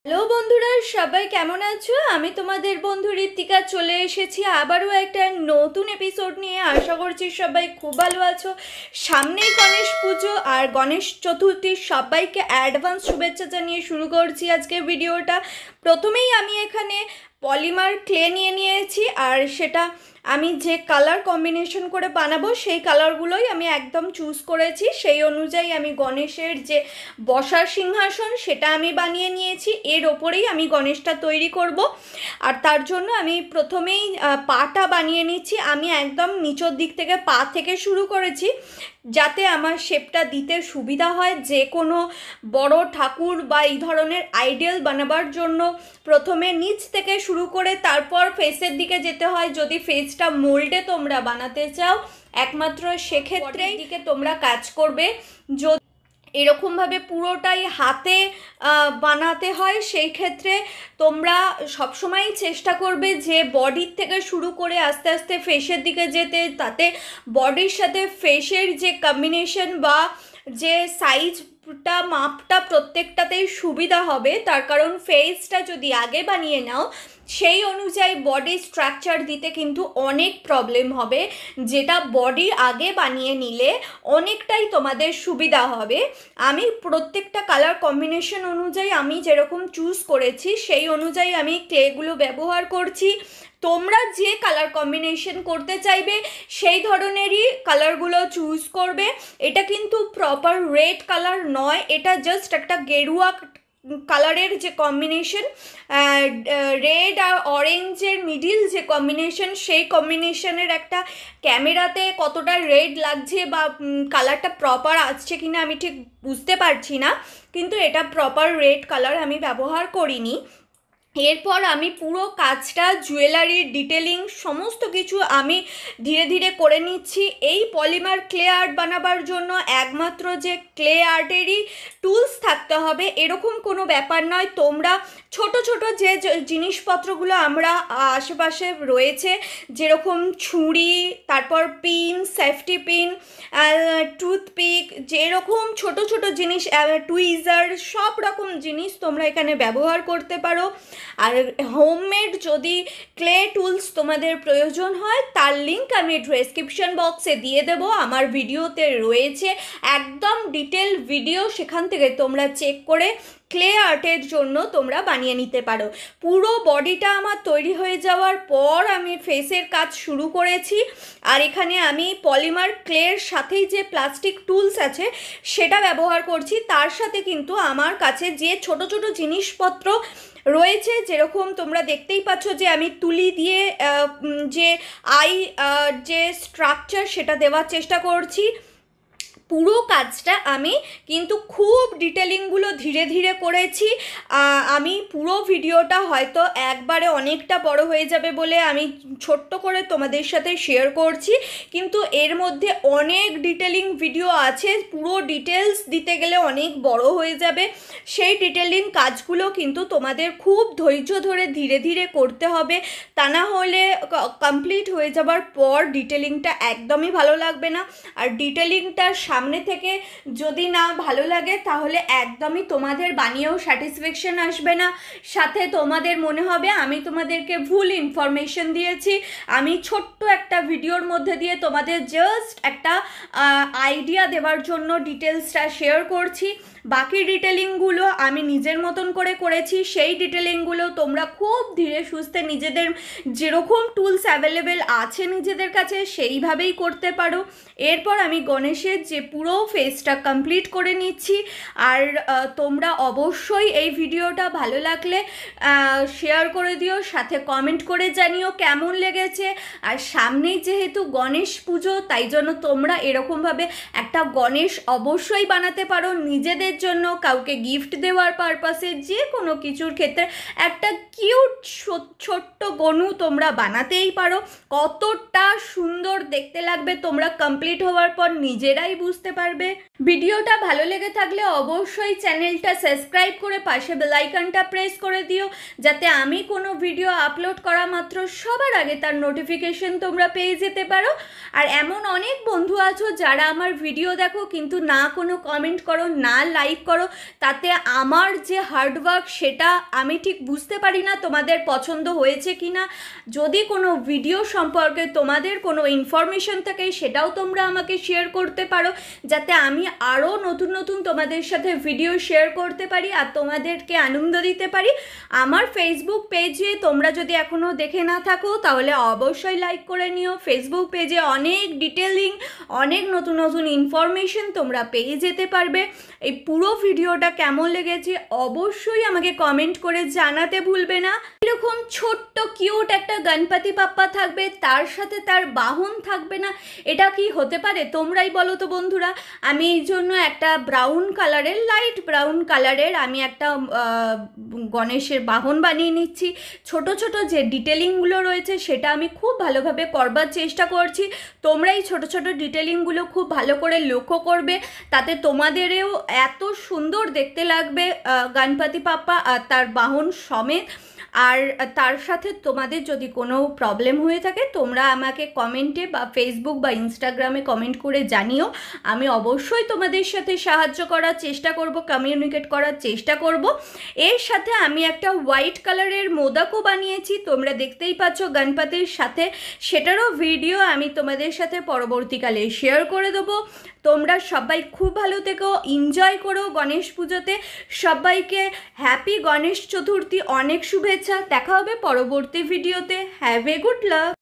Hello বন্ধুরা, সবাই কেমন আছো? আমি তোমাদের বন্ধু ঋত্বিকা চলে এসেছি আবারও একটা নতুন এপিসোড নিয়ে। আশা করছি সবাই খুব ভালো আছো। সামনেই গণেশ পুজো আর গণেশ চতুর্থীর সবাইকে অ্যাডভান্স শুভেচ্ছা জানিয়ে শুরু করছি আজকে ভিডিওটা। প্রথমেই আমি এখানে পলিমার ক্লে নিয়ে নিয়েছি, আর সেটা আমি যে কালার কম্বিনেশন করে বানাবো সেই কালারগুলোই আমি একদম চুজ করেছি। সেই অনুযায়ী আমি গণেশের যে বসার সিংহাসন সেটা আমি বানিয়ে নিয়েছি, এর ওপরেই আমি গণেশটা তৈরি করব। আর তার জন্য আমি প্রথমেই পাটা বানিয়ে নিচ্ছি। আমি একদম নিচের দিক থেকে পা থেকে শুরু করেছি, যাতে আমার শেপটা দিতে সুবিধা হয়। যে কোনো বড় ঠাকুর বা এই ধরনের আইডিয়াল বানাবার জন্য প্রথমে নিচ থেকে শুরু করে তারপর ফেসের দিকে যেতে হয়। যদি ফেসটা মোল্ডে তোমরা বানাতে চাও, একমাত্র সেক্ষেত্রে দিকে তোমরা কাজ করবে। যদি এরকমভাবে পুরোটাই হাতে বানাতে হয়, সেই ক্ষেত্রে তোমরা সবসময় চেষ্টা করবে যে বডির থেকে শুরু করে আস্তে আস্তে ফেসের দিকে যেতে, তাতে বডির সাথে ফেসের যে কম্বিনেশন বা যে সাইজটা মাপটা প্রত্যেকটাতেই সুবিধা হবে। তার কারণ ফেসটা যদি আগে বানিয়ে নাও, সেই অনুযায়ী বডি স্ট্রাকচার দিতে কিন্তু অনেক প্রবলেম হবে, যেটা বডি আগে বানিয়ে নিলে অনেকটাই তোমাদের সুবিধা হবে। আমি প্রত্যেকটা কালার কম্বিনেশন অনুযায়ী আমি যেরকম চুজ করেছি সেই অনুযায়ী আমি ক্লেগুলো ব্যবহার করছি। তোমরা যে কালার কম্বিনেশন করতে চাইবে সেই ধরনেরই কালারগুলো চুজ করবে। এটা কিন্তু প্রপার রেড কালার নয়, এটা জাস্ট একটা গেরুয়া কালারের যে কম্বিনেশন, রেড আর অরেঞ্জের মিডিল যে কম্বিনেশন, সেই কম্বিনেশনের একটা ক্যামেরাতে কতটা রেড লাগছে বা কালারটা প্রপার আসছে কিনা আমি ঠিক বুঝতে পারছি না, কিন্তু এটা প্রপার রেড কালার আমি ব্যবহার করিনি। এরপর আমি পুরো কাজটা জুয়েলারি ডিটেলিং সমস্ত কিছু আমি ধীরে ধীরে করে নিচ্ছি। এই পলিমার ক্লে আর্ট বানাবার জন্য একমাত্র যে ক্লে আর্টেরই টুলস থাকতে হবে এরকম কোনো ব্যাপার নয়। তোমরা ছোট ছোট যে জিনিসপত্রগুলো আমরা আশেপাশে রয়েছে, যেরকম ছুরি, তারপর পিন, সেফটি পিন, টুথপিক, যেরকম ছোট ছোট জিনিস, টুইজার, সব রকম জিনিস তোমরা এখানে ব্যবহার করতে পারো। আর হোমমেড যদি ক্লে টুলস তোমাদের প্রয়োজন হয়, তার লিঙ্ক আমি ডেসক্রিপশন বক্সে দিয়ে দেবো। আমার ভিডিওতে রয়েছে একদম ডিটেল ভিডিও, সেখান থেকে তোমরা চেক করে ক্লে আর্টের জন্য তোমরা বানিয়ে নিতে পারো। পুরো বডিটা আমার তৈরি হয়ে যাওয়ার পর আমি ফেসের কাজ শুরু করেছি। আর এখানে আমি পলিমার ক্লের সাথেই যে প্লাস্টিক টুলস আছে সেটা ব্যবহার করছি। তার সাথে কিন্তু আমার কাছে যে ছোট ছোট জিনিসপত্র রয়েছে, যেরকম তোমরা দেখতেই পাচ্ছ যে আমি তুলি দিয়ে যে যে স্ট্রাকচার সেটা দেওয়ার চেষ্টা করছি। পুরো কাজটা আমি কিন্তু খুব ডিটেলিংগুলো ধীরে ধীরে করেছি। আমি পুরো ভিডিওটা হয়তো একবারে অনেকটা বড় হয়ে যাবে বলে আমি ছোট্ট করে তোমাদের সাথে শেয়ার করছি, কিন্তু এর মধ্যে অনেক ডিটেলিং ভিডিও আছে। পুরো ডিটেলস দিতে গেলে অনেক বড় হয়ে যাবে। সেই ডিটেলিং কাজগুলো কিন্তু তোমাদের খুব ধৈর্য ধরে ধীরে ধীরে করতে হবে, তা না হলে কমপ্লিট হয়ে যাবার পর ডিটেলিংটা একদমই ভালো লাগবে না। আর ডিটেলিংটার সামনে থেকে যদি না ভালো লাগে তাহলে একদমই তোমাদের বানিয়েও স্যাটিসফ্যাকশন আসবে না। সাথে তোমাদের মনে হবে আমি তোমাদেরকে ভুল ইনফরমেশন দিয়েছি। আমি ছোট্ট একটা ভিডিওর মধ্যে দিয়ে তোমাদের জাস্ট একটা আইডিয়া দেওয়ার জন্য ডিটেলসটা শেয়ার করছি। বাকি ডিটেলিংগুলো আমি নিজের মতন করে করেছি। সেই ডিটেলিংগুলো তোমরা খুব ধীরে সুস্থে নিজেদের যেরকম টুলস অ্যাভেলেবেল আছে নিজেদের কাছে সেইভাবেই করতে পারো। এরপর আমি গণেশের যে পুরো ফেসটা কমপ্লিট করে নিচ্ছি। আর তোমরা অবশ্যই এই ভিডিওটা ভালো লাগলে শেয়ার করে দিও, সাথে কমেন্ট করে জানিও কেমন লেগেছে। আর সামনেই যেহেতু গণেশ পুজো, তাই জন্য তোমরা এরকমভাবে একটা গণেশ অবশ্যই বানাতে পারো নিজেদের জন্য, কাউকে গিফট দেওয়ার পারপাসে, যে কোনো কিছুর ক্ষেত্রে একটা কিউট ছোট্ট গনু তোমরা বানাতেই পারো। কতটা সুন্দর দেখতে লাগবে তোমরা কমপ্লিট হওয়ার পর নিজেরাই বুঝতে পারবে। ভিডিওটা ভালো লেগে থাকলে অবশ্যই চ্যানেলটা সাবস্ক্রাইব করে পাশে বেল আইকনটা প্রেস করে দিও, যাতে আমি কোনো ভিডিও আপলোড করা মাত্র সবার আগে তার নোটিফিকেশন তোমরা পেয়ে যেতে পারো। আর এমন অনেক বন্ধু আছো যারা আমার ভিডিও দেখো কিন্তু না কোনো কমেন্ট করো, না লাইক করো, তাতে আমার যে হার্ডওয়ার্ক সেটা আমি ঠিক বুঝতে পারি না তোমাদের পছন্দ হয়েছে কি না। যদি কোনো ভিডিও সম্পর্কে তোমাদের কোনো ইনফরমেশন থাকে সেটাও তোমরা আমাকে শেয়ার করতে পারো, যাতে আমি আরও নতুন নতুন তোমাদের সাথে ভিডিও শেয়ার করতে পারি আর তোমাদেরকে আনন্দ দিতে পারি। আমার ফেসবুক পেজে তোমরা যদি এখনও দেখে না থাকো তাহলে অবশ্যই লাইক করে নিও। ফেসবুক পেজে অনেক ডিটেলিং, অনেক নতুন নতুন ইনফরমেশন তোমরা পেয়ে যেতে পারবে। এই পুরো ভিডিওটা কেমন লেগেছে অবশ্যই আমাকে কমেন্ট করে জানাতে ভুলবে না। এরকম ছোট্ট কিউট একটা গণপতি বাপ্পা থাকবে, তার সাথে তার বাহন থাকবে না, এটা কি হতে পারে? তোমরাই বলো তো বন্ধুরা। আমি এই জন্য একটা ব্রাউন কালারের, লাইট ব্রাউন কালারের আমি একটা গণেশের বাহন বানিয়ে নিচ্ছি। ছোট ছোট যে ডিটেলিংগুলো রয়েছে সেটা আমি খুব ভালোভাবে করবার চেষ্টা করছি। তোমরা এই ছোট ছোট ডিটেলিংগুলো খুব ভালো করে লক্ষ্য করবে, তাতে তোমাদেরও এত সুন্দর দেখতে লাগবে গণপতি বাপ্পা আর তার বাহন সমেত। আর তার সাথে তোমাদের যদি কোনো প্রবলেম হয়ে থাকে তোমরা আমাকে কমেন্টে বা ফেসবুক বা ইনস্টাগ্রামে কমেন্ট করে জানিও। আমি অবশ্যই তোমাদের সাথে সাহায্য করার চেষ্টা করব, কমিউনিকেট করার চেষ্টা করব। এর সাথে আমি একটা হোয়াইট কালারের মোদকও বানিয়েছি, তোমরা দেখতেই পাচ্ছ গণপতির সাথে, সেটারও ভিডিও আমি তোমাদের সাথে পরবর্তীকালে শেয়ার করে দেবো। তোমরা সবাই খুব ভালো থেকো, এনজয় করো গণেশ পুজোতে। সবাইকে হ্যাপি গণেশ চতুর্থী, অনেক শুভেচ্ছা। দেখা হবে পরবর্তী ভিডিওতে। Have a good luck.